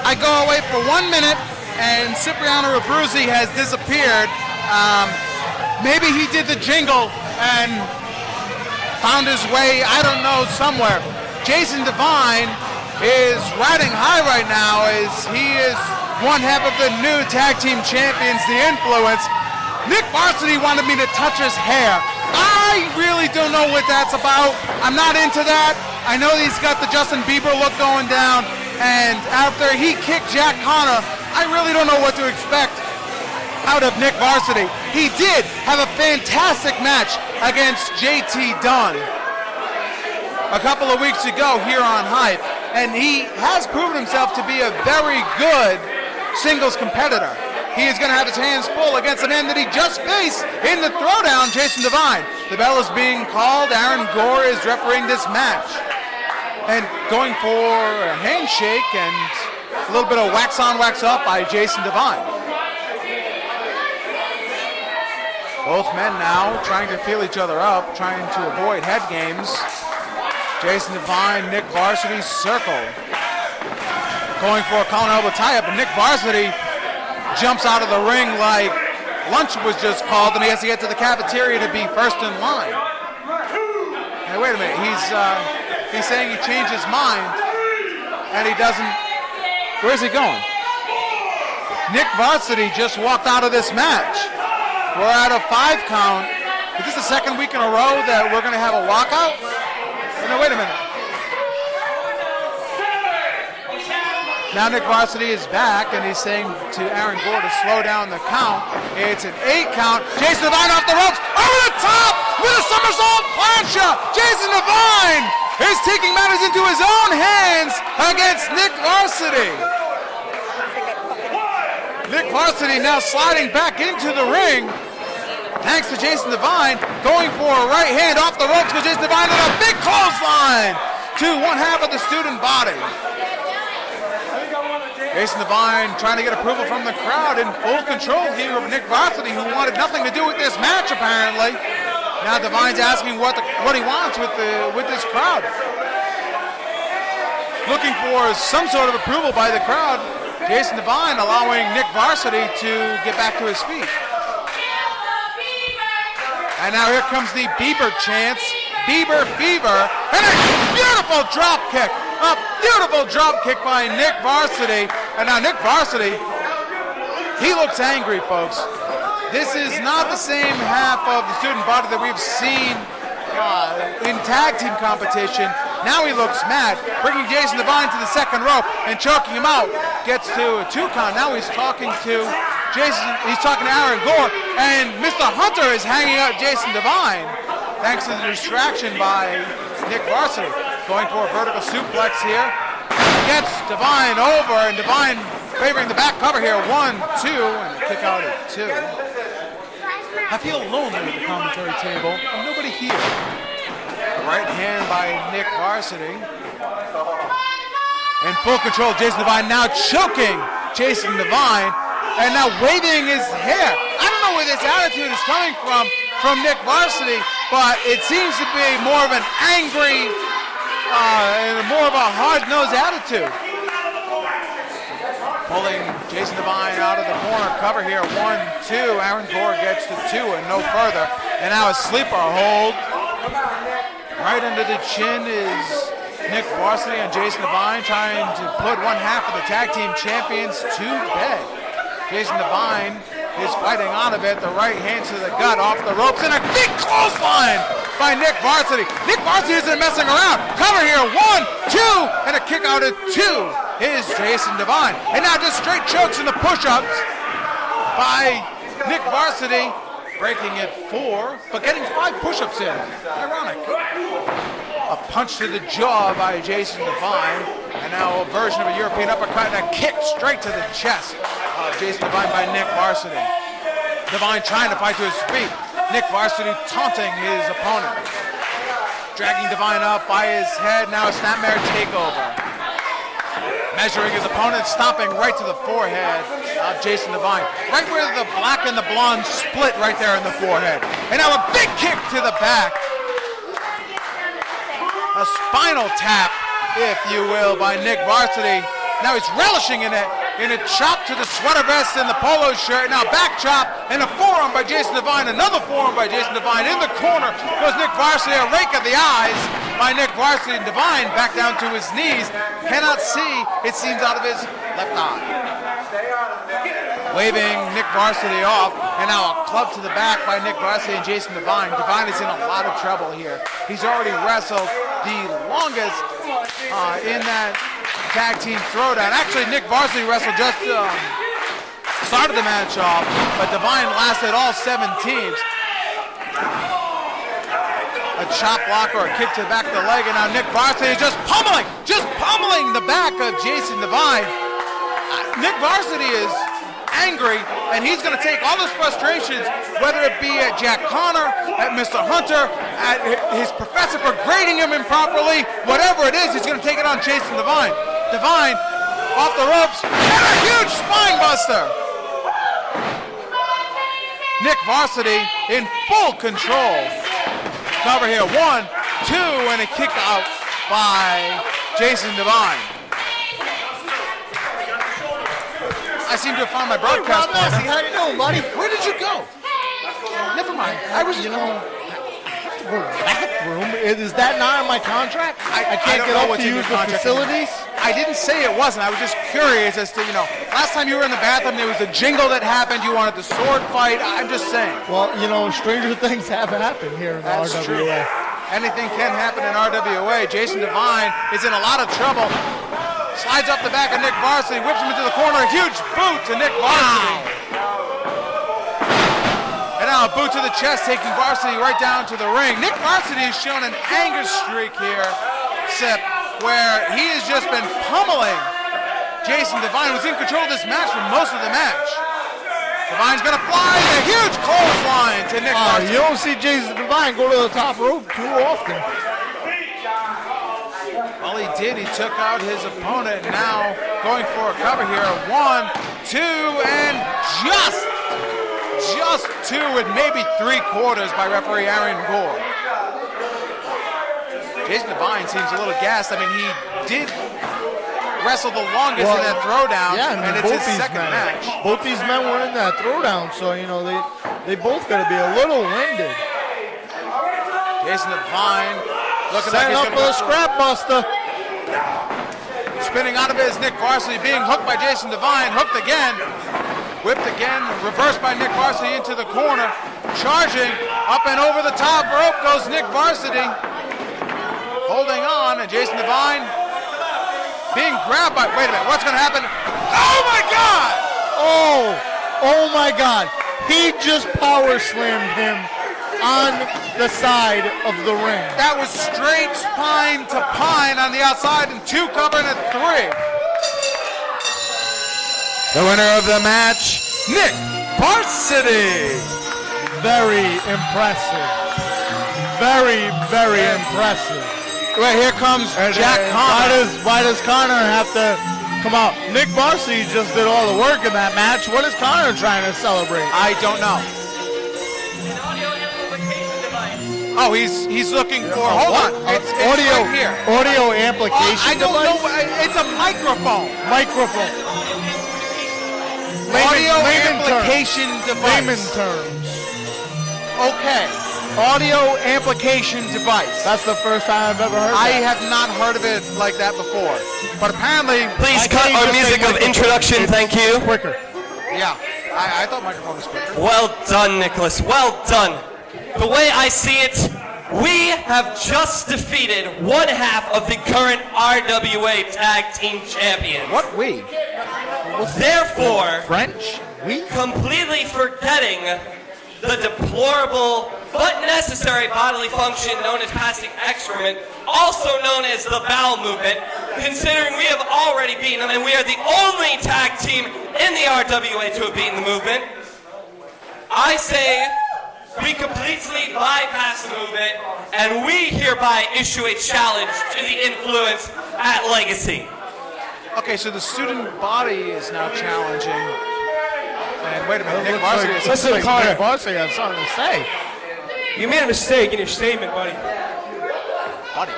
I go away for 1 minute, and Cipriano Abruzzi has disappeared. Maybe he did the jingle and found his way, I don't know, somewhere. Jason Devine is riding high right now as he is one half of the new tag team champions, The Influence. Nick Varsity wanted me to touch his hair. I really don't know what that's about. I'm not into that. I know he's got the Justin Bieber look going down, and after he kicked Jack Connor, I really don't know what to expect out of Nick Varsity. He did have a fantastic match against JT Dunn a couple of weeks ago here on Hype, and he has proven himself to be a very good singles competitor. He is going to have his hands full against the man that he just faced in the throwdown, Jason Devine. The bell is being called. Aaron Gore is refereeing this match and going for a handshake and a little bit of wax on, wax off by Jason Devine. Both men now trying to feel each other up, trying to avoid head games. Jason Devine, Nick Varsity circle. Going for a collar elbow tie-up, and Nick Varsity jumps out of the ring like lunch was just called, and he has to get to the cafeteria to be first in line. Hey, wait a minute, he's saying he changed his mind, and he doesn't. Where's he going? Nick Varsity just walked out of this match. We're at a 5 count. Is this the second week in a row that we're going to have a walkout? No, wait a minute. Now Nick Varsity is back, and he's saying to Aaron Gore to slow down the count. It's an 8 count. Jason Devine off the ropes, over the top with a somersault plancha. Jason Devine is taking matters into his own hands against Nick Varsity. Nick Varsity now sliding back into the ring. Thanks to Jason Devine, going for a right hand off the ropes because Jason Devine with a big clothesline to one half of the student body. Jason Devine trying to get approval from the crowd, in full control here of Nick Varsity, who wanted nothing to do with this match apparently. Now Devine's asking what he wants with this crowd. Looking for some sort of approval by the crowd. Jason Devine allowing Nick Varsity to get back to his feet. And now here comes the Bieber chants, Bieber Fever, and a beautiful drop kick. A beautiful drop kick by Nick Varsity. And now Nick Varsity, he looks angry, folks. This is not the same half of the student body that we've seen in tag team competition. Now he looks mad, bringing Jason Devine to the second rope and choking him out. Gets to a 2 count. Now he's talking to Aaron Gore, and Mr. Hunter is hanging out Jason Devine thanks to the distraction by Nick Varsity. Going for a vertical suplex here. Gets Devine over, and Devine favoring the back cover here. 1, 2, and a kick out at 2. I feel lonely at the commentary table. Nobody here. Right hand by Nick Varsity. In full control, Jason Devine now choking Jason Devine and now waving his hair. I don't know where this attitude is coming from Nick Varsity, but it seems to be more of an angry and more of a hard-nosed attitude. Pulling Jason Devine out of the corner cover here. 1, 2. Aaron Gore gets to 2 and no further. And now a sleeper hold. Right under the chin is Nick Varsity and Jason Devine trying to put one half of the tag team champions to bed. Jason Devine is fighting on a bit. The right hand to the gut off the ropes and a big clothesline by Nick Varsity. Nick Varsity isn't messing around. Cover here. 1, 2, and a kick out at 2. Is Jason Devine. And now just straight chokes in the push-ups by Nick Varsity, breaking it 4, but getting 5 push-ups in. Ironic. A punch to the jaw by Jason Devine, and now a version of a European uppercut and a kick straight to the chest of Jason Devine by Nick Varsity. Devine trying to fight to his feet. Nick Varsity taunting his opponent. Dragging Devine up by his head, now a snapmare takeover. Measuring his opponent, stomping right to the forehead of Jason Devine. Right where the black and the blonde split right there in the forehead. And now a big kick to the back. A spinal tap, if you will, by Nick Varsity. Now he's relishing in a chop to the sweater vest and the polo shirt. Now back chop and a forearm by Jason Devine. Another forearm by Jason Devine. In the corner goes Nick Varsity. A rake of the eyes by Nick Varsity, and Devine back down to his knees. Cannot see. It seems out of his left eye. Waving Nick Varsity off, and now a club to the back by Nick Varsity and Jason Devine. Devine is in a lot of trouble here. He's already wrestled the longest in that tag team throwdown. Actually, Nick Varsity wrestled just started the match off, but Devine lasted all 7 teams. A chop block or a kick to the back of the leg, and now Nick Varsity is just pummeling the back of Jason Devine. Nick Varsity is angry, and he's going to take all his frustrations, whether it be at Jack Connor, at Mr. Hunter, at his professor for grading him improperly, whatever it is, he's going to take it on Jason Devine. Devine off the ropes, and a huge spine buster. Nick Varsity in full control. Cover here, 1, 2, and a kick out by Jason Devine. I seem to have found my broadcast partner. How you doing, buddy? Where did you go? Never mind. I was, I have to go to the bathroom. Is that not in my contract? I can't get up to use the facilities? I didn't say it wasn't. I was just curious as to, last time you were in the bathroom, there was a jingle that happened. You wanted the sword fight. I'm just saying. Well, stranger things have happened here in the RWA. True. Anything can happen in RWA. Jason Devine is in a lot of trouble. Slides up the back of Nick Varsity, whips him into the corner. A huge boot to Nick Varsity. And now a boot to the chest, taking Varsity right down to the ring. Nick Varsity has shown an anger streak here, Sip, where he has just been pummeling Jason Devine, who's in control of this match for most of the match. Devine's gonna fly, a huge clothesline to Nick Varsity. You don't see Jason Devine go to the top rope too often. Well, he did. He took out his opponent. Now going for a cover here. 1, 2, and just 2 and maybe 3/4 by referee Aaron Gore. Jason Devine seems a little gassed. I mean, he did wrestle the longest in that throwdown, and it's his second match. Both these men were in that throwdown, so they both got to be a little winded. Jason Devine looking setting like up for the scrap buster. Spinning out of it is Nick Varsity, being hooked by Jason Devine, hooked again, whipped again, reversed by Nick Varsity into the corner, charging up and over the top rope goes Nick Varsity, holding on, and Jason Devine being grabbed by, wait a minute, what's going to happen? Oh my God! Oh my God, he just power slammed him on the side of the ring. That was straight spine to pine on the outside, and 2 covering at 3. The winner of the match, Nick Varsity. Very impressive. Very, very impressive. Well, here comes Jack Connor. Why does Connor have to come out? Nick Varsity just did all the work in that match. What is Connor trying to celebrate? I don't know. Oh, he's looking for, hold on, it's audio right here. Audio amplification I don't device? know, it's a microphone. Microphone. Audio amplification device. Layman terms. Okay. Audio amplification device. That's the first time I've ever heard I that. have not heard of it like that before. But apparently... Please cut our music of introduction, thank you. Quicker. Yeah, I thought microphone was quicker. Well done, Nicholas, well done. The way I see it, we have just defeated 1/2 of the current RWA Tag Team Champions. What we? Therefore, French? We? completely forgetting the deplorable but necessary bodily function known as passing excrement, also known as the bowel movement, considering we have already beaten them and we are the only tag team in the RWA to have beaten the movement, I say we completely bypass the movement and we hereby issue a challenge to the influence at Legacy. Okay, so the student body is now challenging. And wait a minute, Nick Varsity is... Listen, Connor. Varsity has something to say. You made a mistake in your statement, buddy. Buddy.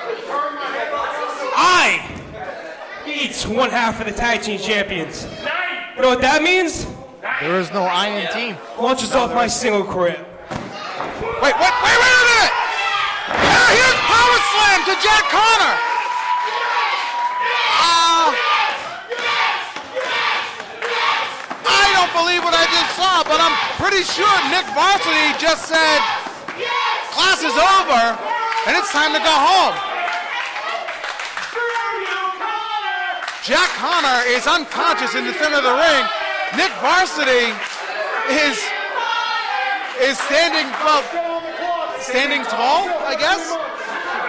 I Eats one half of the tag team champions. You know what that means? There is no iron team. Launches off my single career. Wait a minute! Here's power slam to Jack Connor. I don't believe what I just saw, but I'm pretty sure Nick Varsity just said, class is over, and it's time to go home. Jack Connor is unconscious in the center of the ring. Nick Varsity is standing tall, I guess.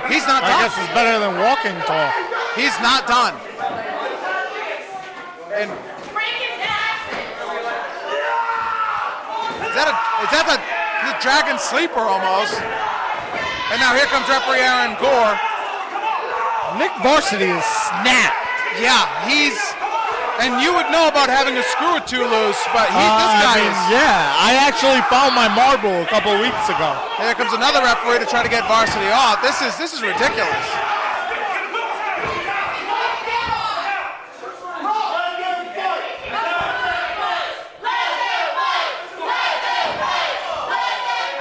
He's not done. I guess it's better than walking tall. He's not done. And is that the Dragon Sleeper almost? And now here comes referee Aaron Gore. Nick Varsity is snapped. Yeah, and you would know about having a screw or two loose, but this guy is. Yeah, I actually found my marble a couple weeks ago. Here comes another referee to try to get Varsity off. This is ridiculous.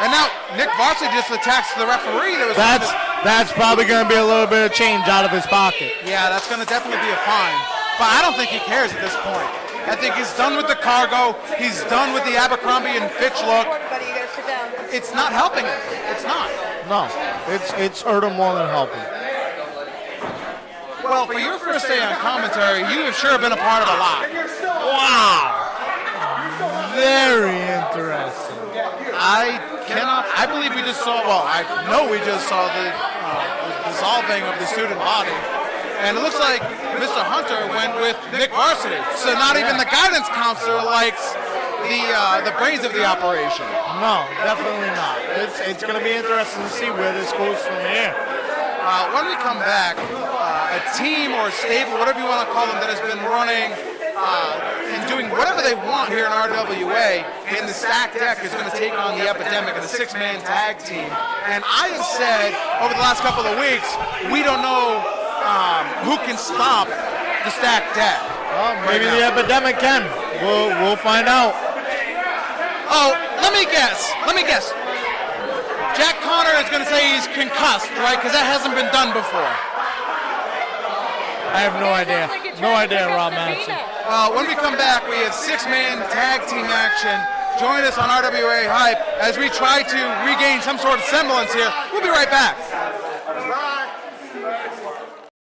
And now Nick Varsity just attacks the referee. That's probably going to be a little bit of change out of his pocket. Yeah, that's going to definitely be a fine. But I don't think he cares at this point. I think he's done with the cargo. He's done with the Abercrombie and Fitch look. Buddy, you gotta sit down. It's not helping him. It's not. No, it's hurt him more than helping. Well, for your first day on commentary, you have sure been a part of a lot. Wow. Very interesting. I believe we just saw, I know we just saw the dissolving of the student body. And it looks like Mr. Hunter went with Nick Varsity. So not even the guidance counselor likes the brains of the operation. No, definitely not. It's going to be interesting to see where this goes from here. When we come back, a team or a stable, whatever you want to call them, that has been running and doing whatever they want here in RWA, in the stacked deck is going to take on the Epidemic and the six-man tag team. And I have said over the last couple of weeks, we don't know who can stop the stacked deck. Well, maybe the Epidemic can. We'll find out. Oh, let me guess. Jack Connor is going to say he's concussed, right? Because that hasn't been done before. I have no idea. No idea, Rob Madison. When we come back, we have six-man tag team action. Join us on RWA Hype as we try to regain some sort of semblance here. We'll be right back.